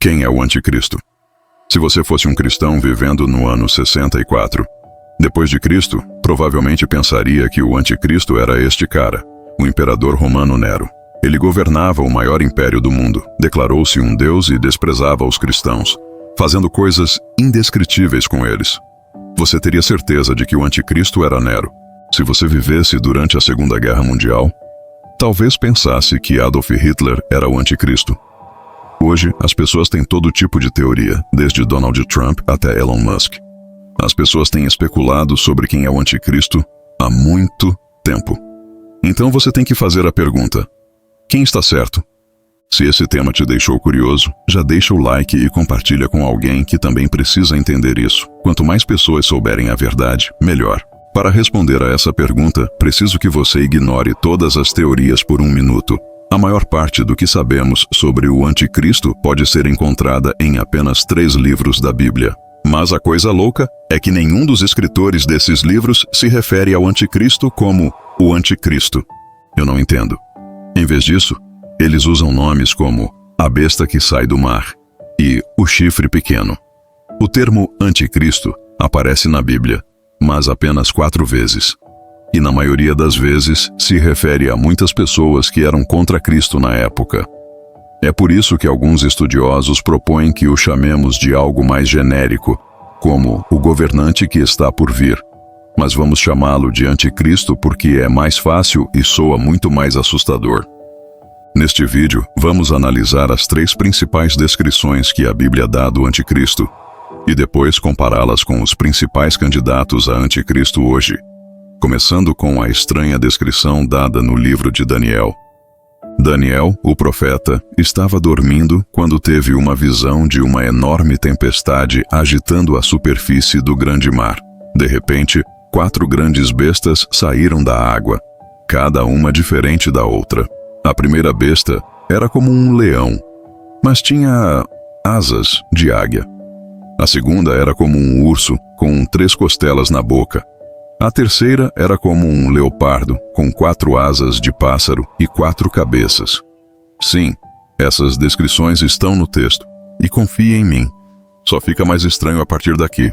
Quem é o anticristo? Se você fosse um cristão vivendo no ano 64, depois de Cristo, provavelmente pensaria que o anticristo era este cara, o imperador romano Nero. Ele governava o maior império do mundo, declarou-se um deus e desprezava os cristãos, fazendo coisas indescritíveis com eles. Você teria certeza de que o anticristo era Nero. Se você vivesse durante a Segunda Guerra Mundial, talvez pensasse que Adolf Hitler era o anticristo. Hoje, as pessoas têm todo tipo de teoria, desde Donald Trump até Elon Musk. As pessoas têm especulado sobre quem é o anticristo há muito tempo. Então você tem que fazer a pergunta: quem está certo? Se esse tema te deixou curioso, já deixa o like e compartilha com alguém que também precisa entender isso. Quanto mais pessoas souberem a verdade, melhor. Para responder a essa pergunta, preciso que você ignore todas as teorias por um minuto. A maior parte do que sabemos sobre o anticristo pode ser encontrada em apenas 3 livros da Bíblia. Mas a coisa louca é que nenhum dos escritores desses livros se refere ao anticristo como o anticristo. Eu não entendo. Em vez disso, eles usam nomes como a besta que sai do mar e o chifre pequeno. O termo anticristo aparece na Bíblia, mas apenas 4 vezes. E na maioria das vezes se refere a muitas pessoas que eram contra Cristo na época. É por isso que alguns estudiosos propõem que o chamemos de algo mais genérico, como o governante que está por vir. Mas vamos chamá-lo de anticristo porque é mais fácil e soa muito mais assustador. Neste vídeo, vamos analisar as 3 principais descrições que a Bíblia dá do anticristo e depois compará-las com os principais candidatos a anticristo hoje, começando com a estranha descrição dada no livro de Daniel. Daniel, o profeta, estava dormindo quando teve uma visão de uma enorme tempestade agitando a superfície do grande mar. De repente, 4 grandes bestas saíram da água, cada uma diferente da outra. A primeira besta era como um leão, mas tinha asas de águia. A segunda era como um urso, com 3 costelas na boca. A terceira era como um leopardo, com 4 asas de pássaro e 4 cabeças. Sim, essas descrições estão no texto, e confie em mim. Só fica mais estranho a partir daqui.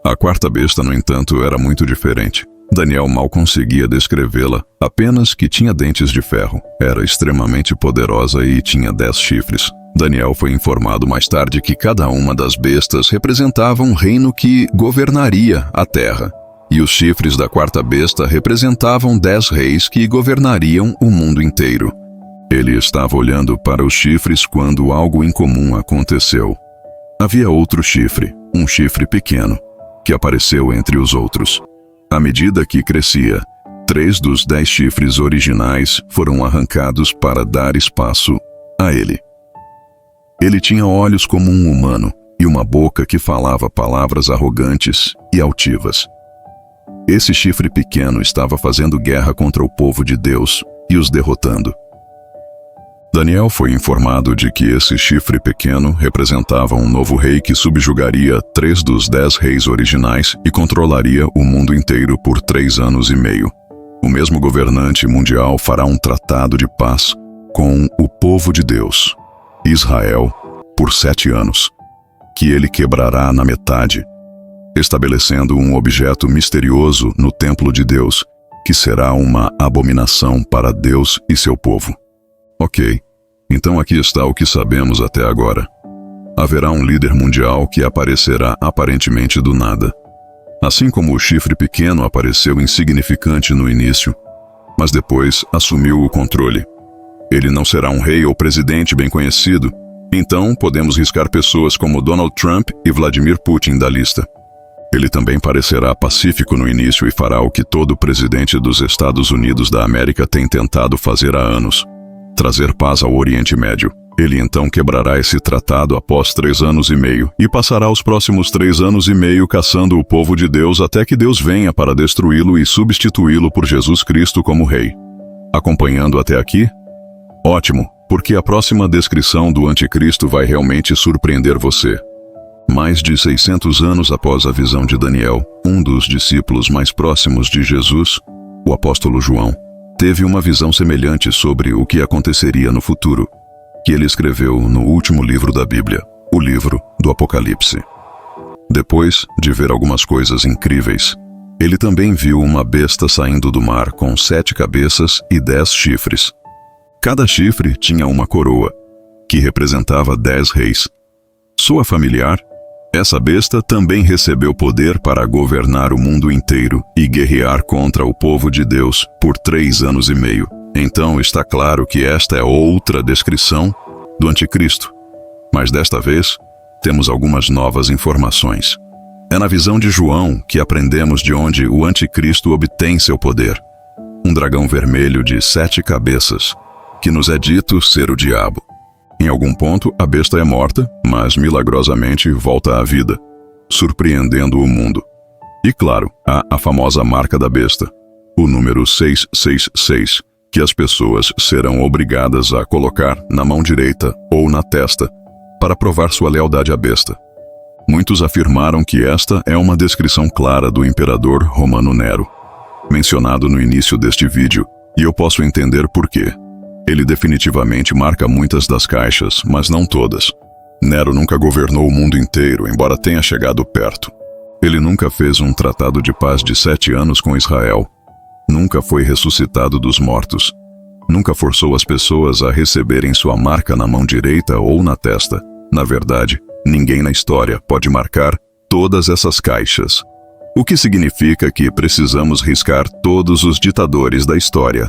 A quarta besta, no entanto, era muito diferente. Daniel mal conseguia descrevê-la, apenas que tinha dentes de ferro. Era extremamente poderosa e tinha 10 chifres. Daniel foi informado mais tarde que cada uma das bestas representava um reino que governaria a terra. E os chifres da quarta besta representavam 10 reis que governariam o mundo inteiro. Ele estava olhando para os chifres quando algo incomum aconteceu. Havia outro chifre, um chifre pequeno, que apareceu entre os outros. À medida que crescia, 3 dos 10 chifres originais foram arrancados para dar espaço a ele. Ele tinha olhos como um humano e uma boca que falava palavras arrogantes e altivas. Esse chifre pequeno estava fazendo guerra contra o povo de Deus e os derrotando. Daniel foi informado de que esse chifre pequeno representava um novo rei que subjugaria 3 dos 10 reis originais e controlaria o mundo inteiro por 3 anos e meio. O mesmo governante mundial fará um tratado de paz com o povo de Deus, Israel, por 7 anos, que ele quebrará na metade, estabelecendo um objeto misterioso no templo de Deus, que será uma abominação para Deus e seu povo. Ok, então aqui está o que sabemos até agora. Haverá um líder mundial que aparecerá aparentemente do nada. Assim como o chifre pequeno apareceu insignificante no início, mas depois assumiu o controle. Ele não será um rei ou presidente bem conhecido, então podemos riscar pessoas como Donald Trump e Vladimir Putin da lista. Ele também parecerá pacífico no início e fará o que todo presidente dos Estados Unidos da América tem tentado fazer há anos: trazer paz ao Oriente Médio. Ele então quebrará esse tratado após 3 anos e meio e passará os próximos 3 anos e meio caçando o povo de Deus até que Deus venha para destruí-lo e substituí-lo por Jesus Cristo como rei. Acompanhando até aqui? Ótimo, porque a próxima descrição do anticristo vai realmente surpreender você. Mais de 600 anos após a visão de Daniel, um dos discípulos mais próximos de Jesus, o apóstolo João, teve uma visão semelhante sobre o que aconteceria no futuro, que ele escreveu no último livro da Bíblia. o livro do Apocalipse. Depois de ver algumas coisas incríveis, ele também viu uma besta saindo do mar com 7 cabeças e 10 chifres. Cada chifre tinha uma coroa, que representava 10 reis. Soa familiar? Essa besta também recebeu poder para governar o mundo inteiro e guerrear contra o povo de Deus por 3 anos e meio. Então está claro que esta é outra descrição do anticristo. Mas desta vez, temos algumas novas informações. É na visão de João que aprendemos de onde o anticristo obtém seu poder. Um dragão vermelho de 7 cabeças, que nos é dito ser o diabo. Em algum ponto, a besta é morta, mas milagrosamente volta à vida, surpreendendo o mundo. E claro, há a famosa marca da besta, o número 666, que as pessoas serão obrigadas a colocar na mão direita ou na testa para provar sua lealdade à besta. Muitos afirmaram que esta é uma descrição clara do imperador romano Nero, mencionado no início deste vídeo, e eu posso entender por quê. Ele definitivamente marca muitas das caixas, mas não todas. Nero nunca governou o mundo inteiro, embora tenha chegado perto. Ele nunca fez um tratado de paz de 7 anos com Israel. Nunca foi ressuscitado dos mortos. Nunca forçou as pessoas a receberem sua marca na mão direita ou na testa. Na verdade, ninguém na história pode marcar todas essas caixas. O que significa que precisamos riscar todos os ditadores da história,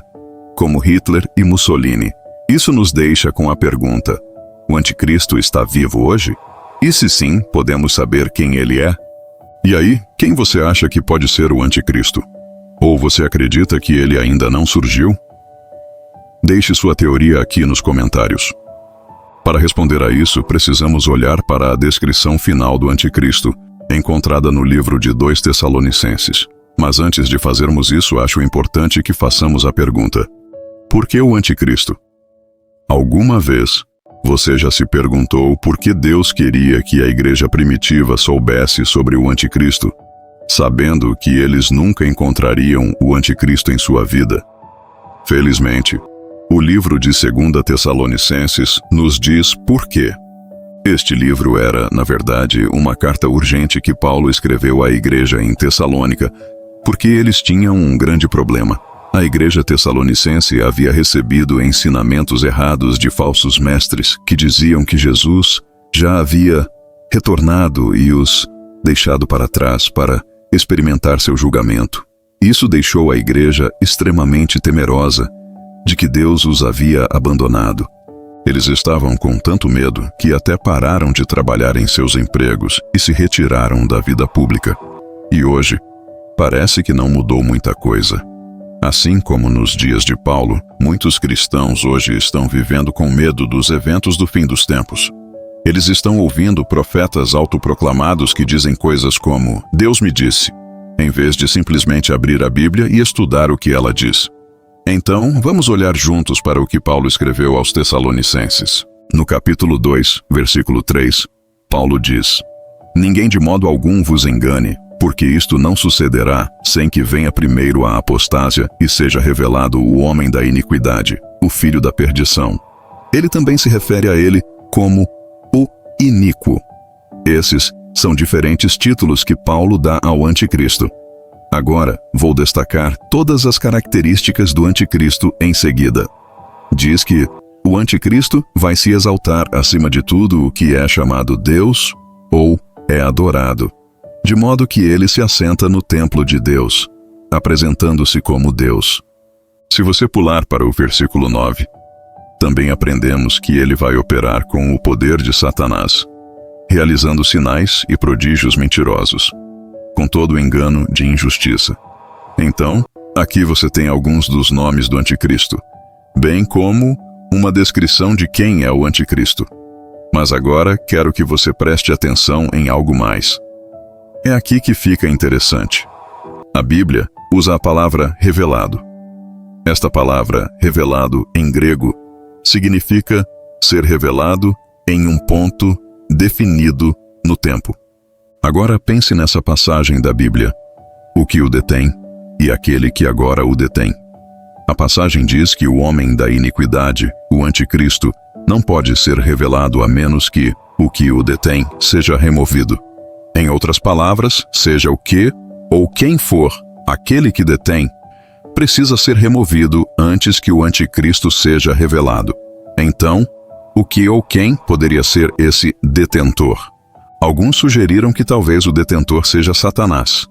como Hitler e Mussolini. Isso nos deixa com a pergunta: o anticristo está vivo hoje? E se sim, podemos saber quem ele é? E aí, quem você acha que pode ser o anticristo? Ou você acredita que ele ainda não surgiu? Deixe sua teoria aqui nos comentários. Para responder a isso, precisamos olhar para a descrição final do anticristo, encontrada no livro de 2 Tessalonicenses. Mas antes de fazermos isso, acho importante que façamos a pergunta: por que o anticristo? Alguma vez, você já se perguntou por que Deus queria que a igreja primitiva soubesse sobre o anticristo, sabendo que eles nunca encontrariam o anticristo em sua vida? Felizmente, o livro de 2 Tessalonicenses nos diz por quê. Este livro era, na verdade, uma carta urgente que Paulo escreveu à igreja em Tessalônica, porque eles tinham um grande problema. A igreja tessalonicense havia recebido ensinamentos errados de falsos mestres que diziam que Jesus já havia retornado e os deixado para trás para experimentar seu julgamento. Isso deixou a igreja extremamente temerosa de que Deus os havia abandonado. Eles estavam com tanto medo que até pararam de trabalhar em seus empregos e se retiraram da vida pública. E hoje, parece que não mudou muita coisa. Assim como nos dias de Paulo, muitos cristãos hoje estão vivendo com medo dos eventos do fim dos tempos. Eles estão ouvindo profetas autoproclamados que dizem coisas como "Deus me disse", em vez de simplesmente abrir a Bíblia e estudar o que ela diz. Então, vamos olhar juntos para o que Paulo escreveu aos Tessalonicenses. No capítulo 2, versículo 3, Paulo diz: "Ninguém de modo algum vos engane, porque isto não sucederá sem que venha primeiro a apostásia e seja revelado o homem da iniquidade, o filho da perdição." Ele também se refere a ele como o iníquo. Esses são diferentes títulos que Paulo dá ao anticristo. Agora, vou destacar todas as características do anticristo em seguida. Diz que o anticristo vai se exaltar acima de tudo o que é chamado Deus ou é adorado, de modo que ele se assenta no templo de Deus, apresentando-se como Deus. Se você pular para o versículo 9, também aprendemos que ele vai operar com o poder de Satanás, realizando sinais e prodígios mentirosos, com todo o engano de injustiça. Então, aqui você tem alguns dos nomes do anticristo, bem como uma descrição de quem é o anticristo. Mas agora quero que você preste atenção em algo mais. É aqui que fica interessante. A Bíblia usa a palavra revelado. Esta palavra revelado em grego significa ser revelado em um ponto definido no tempo. Agora pense nessa passagem da Bíblia, o que o detém e aquele que agora o detém. A passagem diz que o homem da iniquidade, o anticristo, não pode ser revelado a menos que o que o detém seja removido. Em outras palavras, seja o que ou quem for aquele que detém, precisa ser removido antes que o anticristo seja revelado. Então, o que ou quem poderia ser esse detentor? Alguns sugeriram que talvez o detentor seja Satanás,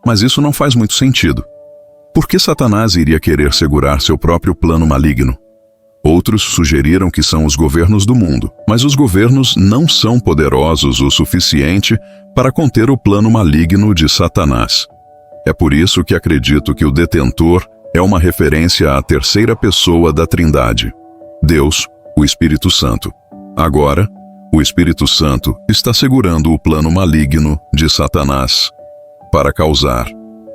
mas isso não faz muito sentido. Por que Satanás iria querer segurar seu próprio plano maligno? Outros sugeriram que são os governos do mundo, mas os governos não são poderosos o suficiente para conter o plano maligno de Satanás. É por isso que acredito que o detentor é uma referência à terceira pessoa da Trindade, Deus, o Espírito Santo. Agora, o Espírito Santo está segurando o plano maligno de Satanás para causar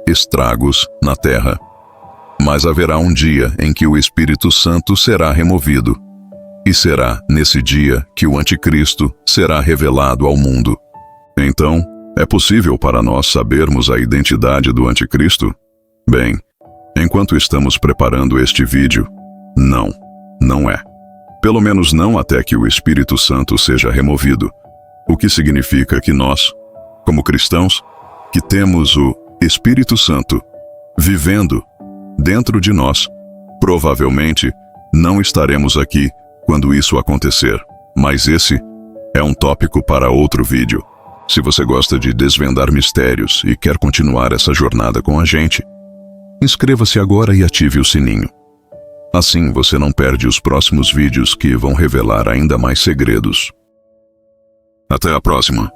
estragos na terra. Mas haverá um dia em que o Espírito Santo será removido, e será nesse dia que o anticristo será revelado ao mundo. Então, é possível para nós sabermos a identidade do anticristo? Bem, enquanto estamos preparando este vídeo, não é. Pelo menos não até que o Espírito Santo seja removido, o que significa que nós, como cristãos, que temos o Espírito Santo vivendo dentro de nós, provavelmente não estaremos aqui quando isso acontecer, mas esse é um tópico para outro vídeo. Se você gosta de desvendar mistérios e quer continuar essa jornada com a gente, inscreva-se agora e ative o sininho. Assim você não perde os próximos vídeos que vão revelar ainda mais segredos. Até a próxima!